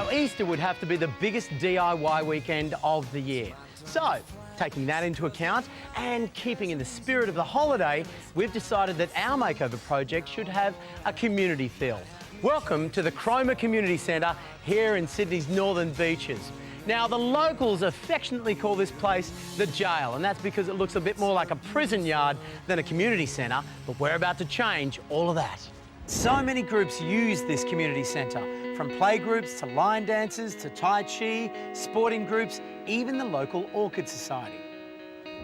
Now, Easter would have to be the biggest DIY weekend of the year. So, taking that into account and keeping in the spirit of the holiday, we've decided that our makeover project should have a community feel. Welcome to the Cromer Community Centre here in Sydney's northern beaches. Now, the locals affectionately call this place the jail, and that's because it looks a bit more like a prison yard than a community centre, but we're about to change all of that. So many groups use this community centre, from playgroups to line dancers to Tai Chi, sporting groups, even the local Orchid Society.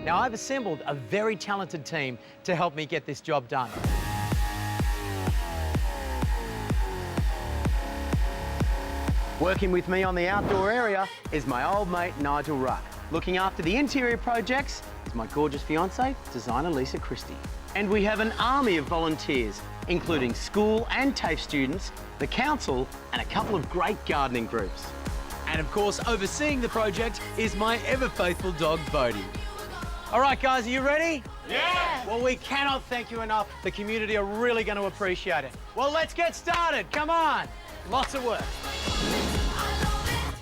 Now, I've assembled a very talented team to help me get this job done. Working with me on the outdoor area is my old mate Nigel Ruck. Looking after the interior projects is my gorgeous fiancée, designer Lisa Christie. And we have an army of volunteers, including school and TAFE students, the council, and a couple of great gardening groups. And of course, overseeing the project is my ever-faithful dog, Bodhi. All right, guys, are you ready? Yeah! Well, we cannot thank you enough. The community are really going to appreciate it. Well, let's get started. Come on. Lots of work.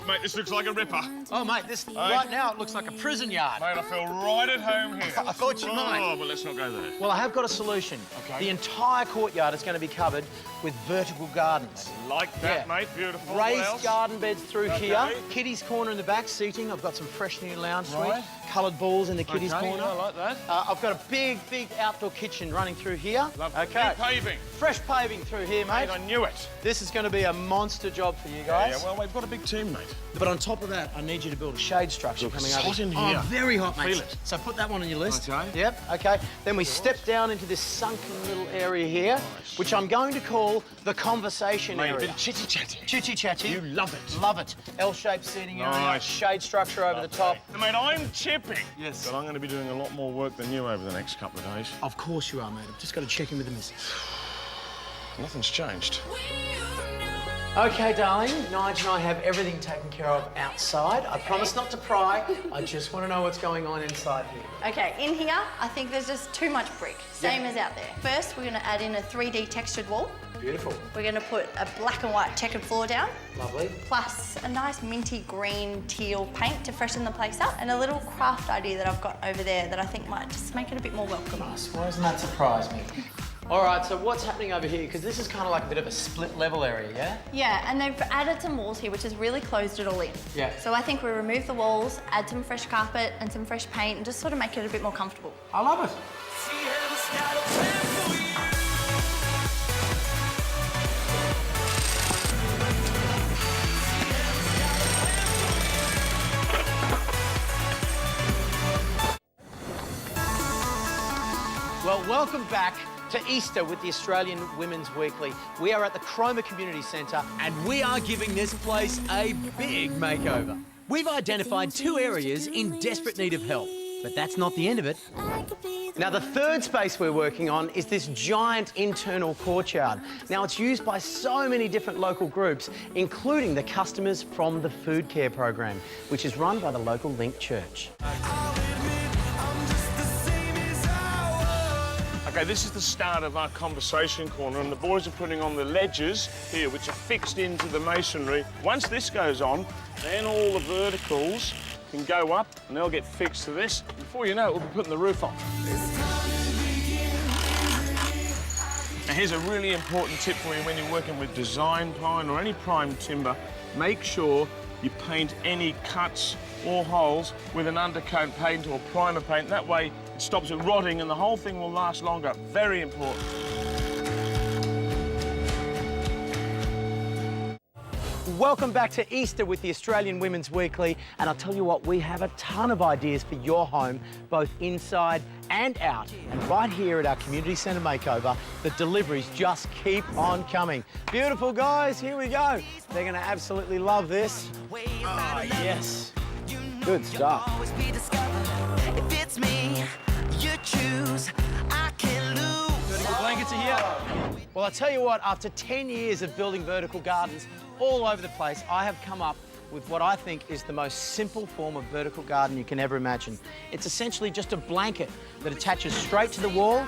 Mate, this looks like a ripper. Oh, mate, right now it looks like a prison yard. Mate, I feel right at home here. I thought you might. Oh, but let's not go there. Well, I have got a solution. Okay. The entire courtyard is going to be covered with vertical gardens. Like that, mate. Beautiful. Raised garden beds through here. Okay. Kiddies' corner in the back, seating. I've got some fresh new lounge suite. Right. Coloured balls in the kiddies' corner. Yeah, I like that. I've got a big outdoor kitchen running through here. Lovely. Okay. Paving. Fresh paving through here, mate. Mate, I knew it. This is going to be a monster job for you guys. Yeah, well, we've got a big team, mate. But on top of that, I need you to build a shade structure coming it's over. hot in here. Oh, very hot, mate. Feel it. So put that one on your list. Okay. Yep, okay. Then we step down into this sunken little area here, which I'm going to call the conversation Mate, a area. bit chitty-chatty. Chitty-chatty. You love it. Love it. L-shaped seating area, Nice. shade structure over the top. Mate, I'm chipping. Yes. But I'm going to be doing a lot more work than you over the next couple of days. Of course you are, mate. I've just got to check in with the missus. Nothing's changed. Okay, darling, Nigel and I have everything taken care of outside. I promise not to pry. I just want to know what's going on inside here. Okay, in here, I think there's just too much brick, same as out there. First, we're going to add in a 3D textured wall. Beautiful. We're going to put a black and white checkered floor down. Lovely. Plus a nice minty green teal paint to freshen the place up, and a little craft idea that I've got over there that I think might just make it a bit more welcoming. Nice. Why doesn't that surprise me? All right, so what's happening over here? Because this is kind of like a bit of a split level area, yeah? Yeah, and they've added some walls here, which has really closed it all in. Yeah. So I think we remove the walls, add some fresh carpet and some fresh paint, and just sort of make it a bit more comfortable. I love it. Well, welcome back to Easter with the Australian Women's Weekly. We are at the Cromer Community Centre and we are giving this place a big makeover. We've identified 2 areas in desperate need of help, but that's not the end of it. Now, the third space we're working on is this giant internal courtyard. Now, it's used by so many different local groups, including the customers from the Food Care program, which is run by the local Link Church. Okay, this is the start of our conversation corner, and the boys are putting on the ledges here, which are fixed into the masonry. Once this goes on, then all the verticals can go up, and they'll get fixed to this. Before you know it, we'll be putting the roof on. Now, here's a really important tip for you when you're working with design pine or any prime timber. Make sure you paint any cuts or holes with an undercoat paint or primer paint. That way, it stops it rotting and the whole thing will last longer. Very important. Welcome back to Easter with the Australian Women's Weekly, and I'll tell you what, we have a ton of ideas for your home, both inside and out. And right here at our Community Centre Makeover, the deliveries just keep on coming. Beautiful, guys, here we go. They're going to absolutely love this. Oh, yes. Good stuff. Vertical blankets are here. Well, I tell you what, after 10 years of building vertical gardens all over the place, I have come up with what I think is the most simple form of vertical garden you can ever imagine. It's essentially just a blanket that attaches straight to the wall.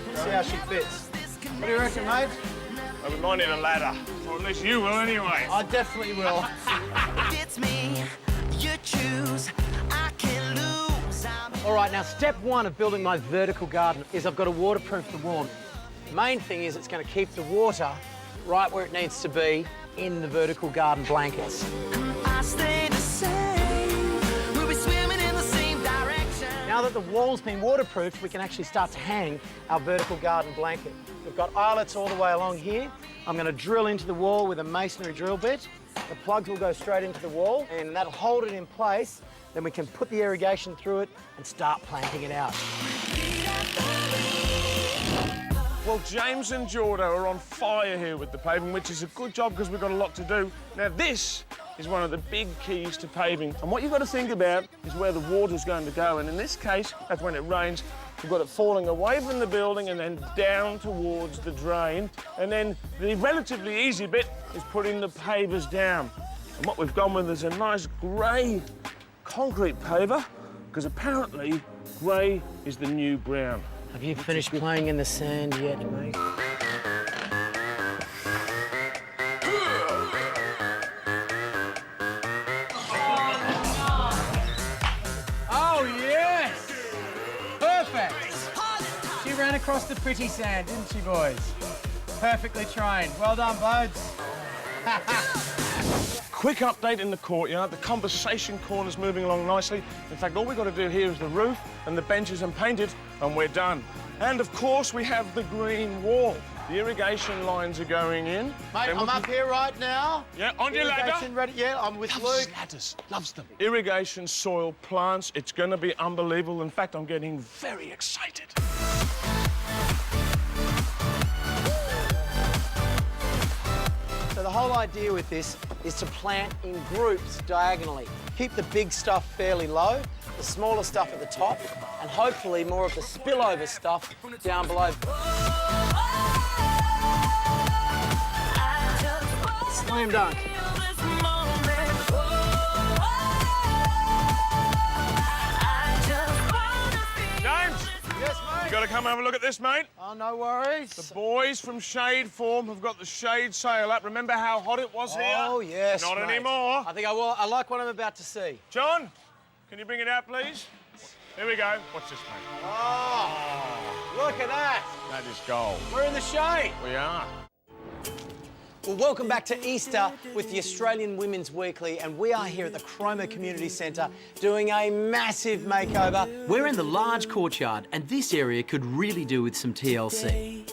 Let's see how she fits. What do you reckon, mate? Well, we might need a ladder, or at least you will anyway. I definitely will. It's me, you choose, I can lose. All right, now step one of building my vertical garden is I've got to waterproof the wall. The main thing is it's going to keep the water right where it needs to be in the vertical garden blankets. I stay the same, we'll be swimming in the same direction. Now that the wall's been waterproofed, we can actually start to hang our vertical garden blanket. We've got eyelets all the way along here. I'm going to drill into the wall with a masonry drill bit. The plugs will go straight into the wall and that'll hold it in place. Then we can put the irrigation through it and start planting it out. Well, James and Jordan are on fire here with the paving, which is a good job because we've got a lot to do. Now, this is one of the big keys to paving. And what you've got to think about is where the water's going to go. And in this case, that's when it rains, we've got it falling away from the building and then down towards the drain. And then the relatively easy bit is putting the pavers down. And what we've gone with is a nice grey concrete paver, because apparently grey is the new brown. Have you finished playing in the sand yet, mate? Oh, yes! Perfect! She ran across the pretty sand, didn't she, boys? Perfectly trained. Well done, Bodes. Quick update in the courtyard. The conversation corner's moving along nicely. In fact, all we've got to do here is the roof and the benches and paint it, and we're done. And, of course, we have the green wall. The irrigation lines are going in. Mate, Then I'm up here right now. Yeah, on your ladder. Irrigation ready. Yeah, I'm with Luke. Loves ladders, loves them. Irrigation, soil, plants. It's going to be unbelievable. In fact, I'm getting very excited. So the whole idea with this is to plant in groups diagonally. Keep the big stuff fairly low, the smaller stuff at the top, and hopefully more of the spillover stuff down below. Slam dunk. James, Yes, mate. you got to come have a look at this, mate. Oh, no worries. The boys from Shade Form have got the shade sail up. Remember how hot it was here? Oh, yes, Not mate. anymore. I think I will. I like what I'm about to see. John, can you bring it out, please? Here we go. Watch this, mate. Oh, look at that. That is gold. We're in the shade. We are. Well, welcome back to Easter with the Australian Women's Weekly, and we are here at the Cromer Community Centre doing a massive makeover. We're in the large courtyard, and this area could really do with some TLC.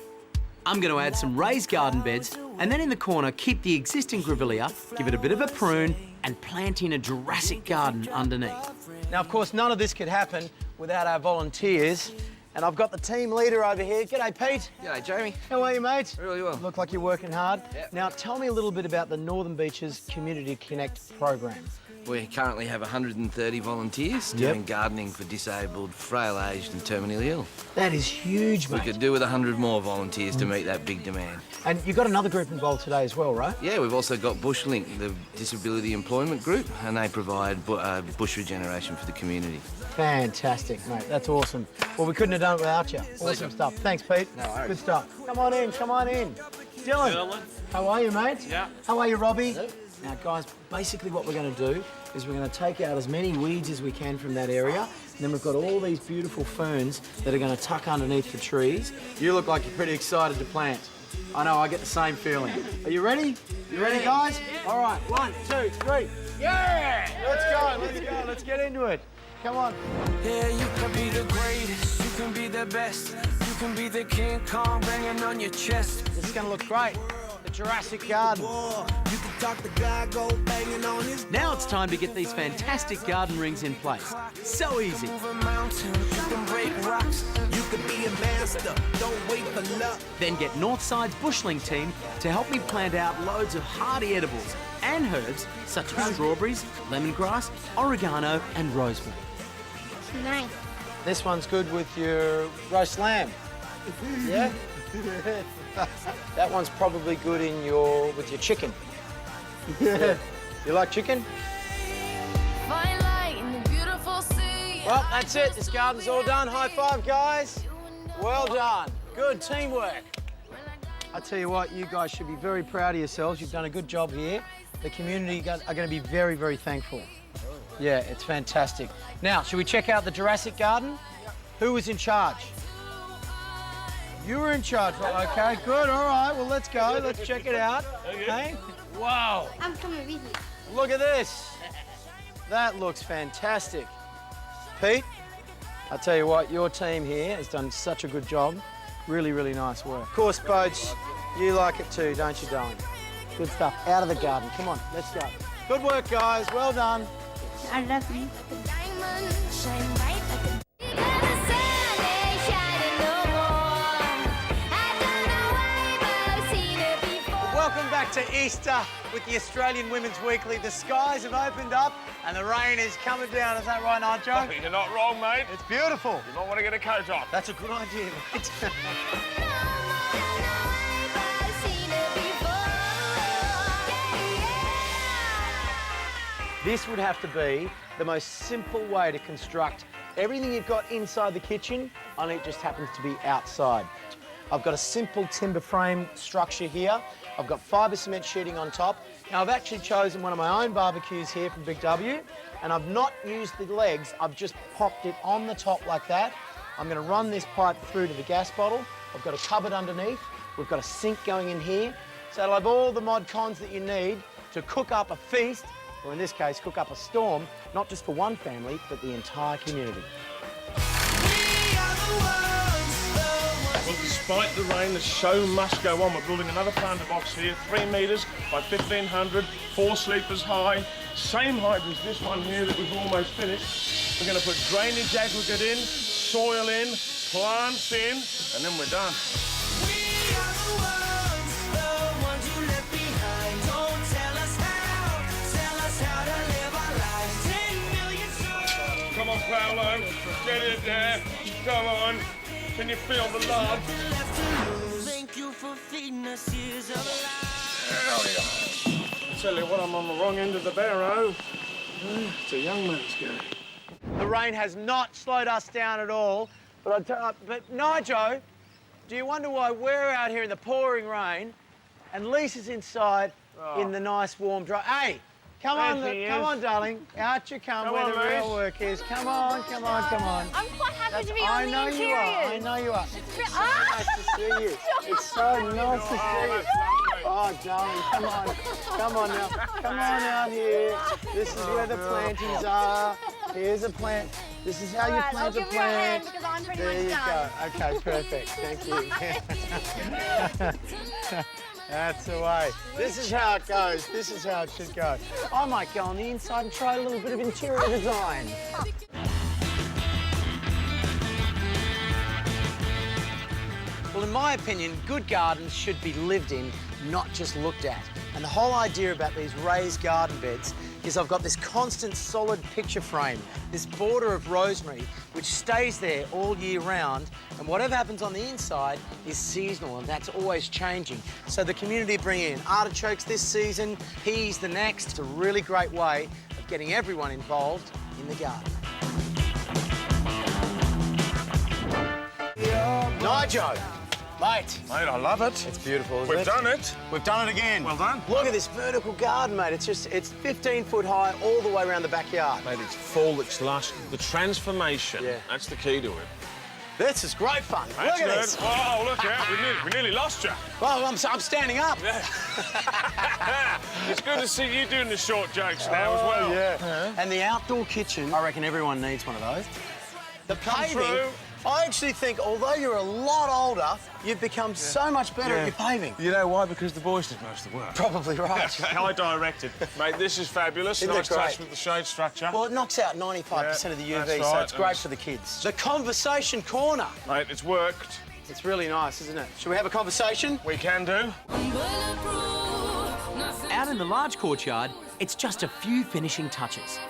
I'm going to add some raised garden beds, and then in the corner, keep the existing grevillea, give it a bit of a prune, and plant in a Jurassic garden underneath. Now, of course, none of this could happen without our volunteers. And I've got the team leader over here. G'day, Pete. G'day, Jamie. How are you, mate? Really well. Look like you're working hard. Yep. Now, tell me a little bit about the Northern Beaches Community Connect program. We currently have 130 volunteers doing gardening for disabled, frail-aged and terminally ill. That is huge, We mate. could do with 100 more volunteers to meet that big demand. And you've got another group involved today as well, right? Yeah, we've also got Bushlink, the disability employment group, and they provide bush regeneration for the community. Fantastic, mate. That's awesome. Well, we couldn't have done it without you. Awesome stuff. Thanks, Pete. No worries. Good stuff. Come on in, come on in. Dylan. How are you, mate? Yeah. How are you, Robbie? Now, guys, basically what we're going to do is we're going to take out as many weeds as we can from that area. And then we've got all these beautiful ferns that are going to tuck underneath the trees. You look like you're pretty excited to plant. I know, I get the same feeling. Are you ready? You ready, guys? All right, 1, 2, 3. Yeah! Let's go, let's go. Let's get into it. Come on. Yeah, you can be the greatest, you can be the best, you can be the King Kong banging on your chest. This is going to look great. The Jurassic Garden. You can talk the guy, go banging on his. Now it's time to get these fantastic garden rings in place. So easy. Move a mountain, you can break rocks, you can be a master, don't wait for luck. Then get Northside's Bushlink team to help me plant out loads of hardy edibles and herbs such as strawberries, lemongrass, oregano and rosemary. Nice. This one's good with your roast lamb. Yeah? That one's probably good with your chicken. Yeah. You like chicken? Fine light in the beautiful sea. Well, that's it. This garden's all done. High five, guys. Well done. Good teamwork. I tell you what, you guys should be very proud of yourselves. You've done a good job here. The community are going to be very, very thankful. Yeah, it's fantastic. Now, should we check out the Jurassic Garden? Who was in charge? You were in charge, right? Okay, good, all right, well, let's go. Let's check it out. Hey? Wow. I'm coming with you. Look at this. That looks fantastic. Pete, I tell you what, your team here has done such a good job. Really, really nice work. Of course, Boats, you like it too, don't you, darling? Good stuff. Out of the garden. Come on, let's go. Good work, guys. Well done. I love you. Diamond shine bright like a the sun ain't shining no more. I don't know why, but I've seen it before. Welcome back to Easter with the Australian Women's Weekly. The skies have opened up and the rain is coming down. Is that right, Nacho? You're not wrong, mate. It's beautiful. You might want to get a coat on. That's a good idea, mate. This would have to be the most simple way to construct everything you've got inside the kitchen, only it just happens to be outside. I've got a simple timber frame structure here. I've got fibre cement sheeting on top. Now, I've actually chosen one of my own barbecues here from Big W, and I've not used the legs. I've just popped it on the top like that. I'm going to run this pipe through to the gas bottle. I've got a cupboard underneath. We've got a sink going in here. So it'll have all the mod cons that you need to cook up a feast, or in this case, cook up a storm, not just for one family, but the entire community. Well, despite the rain, the show must go on. We're building another planter box here, 3 metres by 1,500, 4 sleepers high, same height as this one here that we've almost finished. We're going to put drainage aggregate in, soil in, plants in, and then we're done. Come on, Paolo, get it there. Come on. Can you feel the love? Thank you for feeding us years of life. Hell yeah. I tell you what, I'm on the wrong end of the barrow. It's a young man's game. The rain has not slowed us down at all, but Nigel, do you wonder why we're out here in the pouring rain and Lisa's inside in the nice warm dry? Hey, come on, darling. Out you come where the real work is. Come on, come on, come on. I'm quite happy to be on the interior. I know you are. It's so nice to see you. It's so nice to see you. Oh, darling, come on. Come on now. Come on out here. This is where the plantings are. Here's a plant. This is how you plant a plant. I'll give you a hand because I'm pretty there much you done. go. Okay, perfect. Thank you. That's the way. This is how it goes. This is how it should go. I might go on the inside and try a little bit of interior design. Well, in my opinion, good gardens should be lived in, not just looked at. And the whole idea about these raised garden beds is I've got this constant solid picture frame, this border of rosemary, which stays there all year round, and whatever happens on the inside is seasonal, and that's always changing. So the community bring in artichokes this season, peas the next. It's a really great way of getting everyone involved in the garden. Nigel, mate. Mate, I love it. It's beautiful, isn't it? We've done it. We've done it again. Well done. Look at this vertical garden, mate. It's 15 foot high all the way around the backyard. Mate, it's full, it's lush. The transformation, Yeah. that's the key to it. This is great fun. That's look at good. this. Oh, look out. We nearly lost you. Oh, I'm standing up. It's good to see you doing the short jokes now as well. Yeah. And the outdoor kitchen, I reckon everyone needs one of those. The paving, through. I actually think, although you're a lot older, you've become so much better at your paving. You know why? Because the boys did most of the work. Probably right. I directed. Mate, this is fabulous. Isn't it Nice touch great? with the shade structure. Well, it knocks out 95% of the UV, that's so right. it's great for the kids. The conversation corner. Mate, it's worked. It's really nice, isn't it? Should we have a conversation? We can do. Out in the large courtyard, it's just a few finishing touches.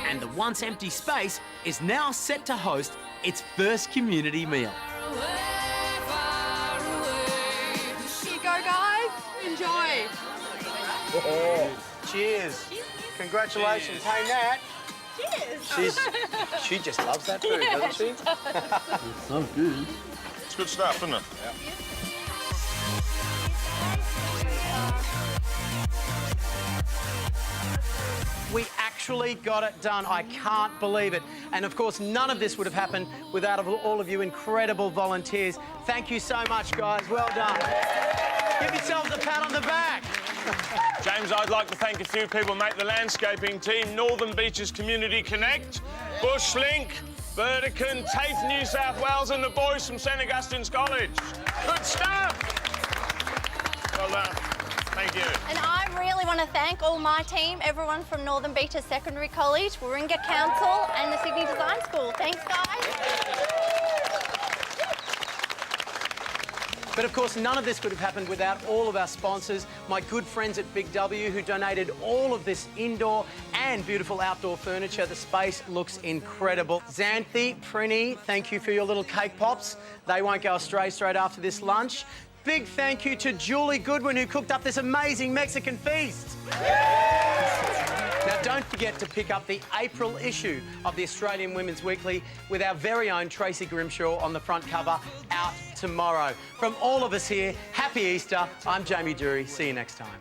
And the once empty space is now set to host its first community meal. Here you go, guys. Enjoy. Oh, cheers. Congratulations. Hey, Nat. Cheers. She just loves that food, doesn't she? It's good stuff, isn't it? Yeah. We actually got it done. I can't believe it. And of course, none of this would have happened without all of you incredible volunteers. Thank you so much, guys. Well done. Give yourselves a pat on the back. James, I'd like to thank a few people, mate. The landscaping team, Northern Beaches Community Connect, Bushlink, Burdekin, TAFE New South Wales, and the boys from St Augustine's College. Good stuff. Well done. Thank you. And I really want to thank all my team, everyone from Northern Beaches Secondary College, Warringah Council and the Sydney Design School. Thanks, guys. But of course, none of this could have happened without all of our sponsors, my good friends at Big W, who donated all of this indoor and beautiful outdoor furniture. The space looks incredible. Xanthi, Prinny, thank you for your little cake pops. They won't go astray straight after this lunch. Big thank you to Julie Goodwin, who cooked up this amazing Mexican feast. Now, don't forget to pick up the April issue of the Australian Women's Weekly with our very own Tracy Grimshaw on the front cover, out tomorrow. From all of us here, happy Easter. I'm Jamie Durie. See you next time.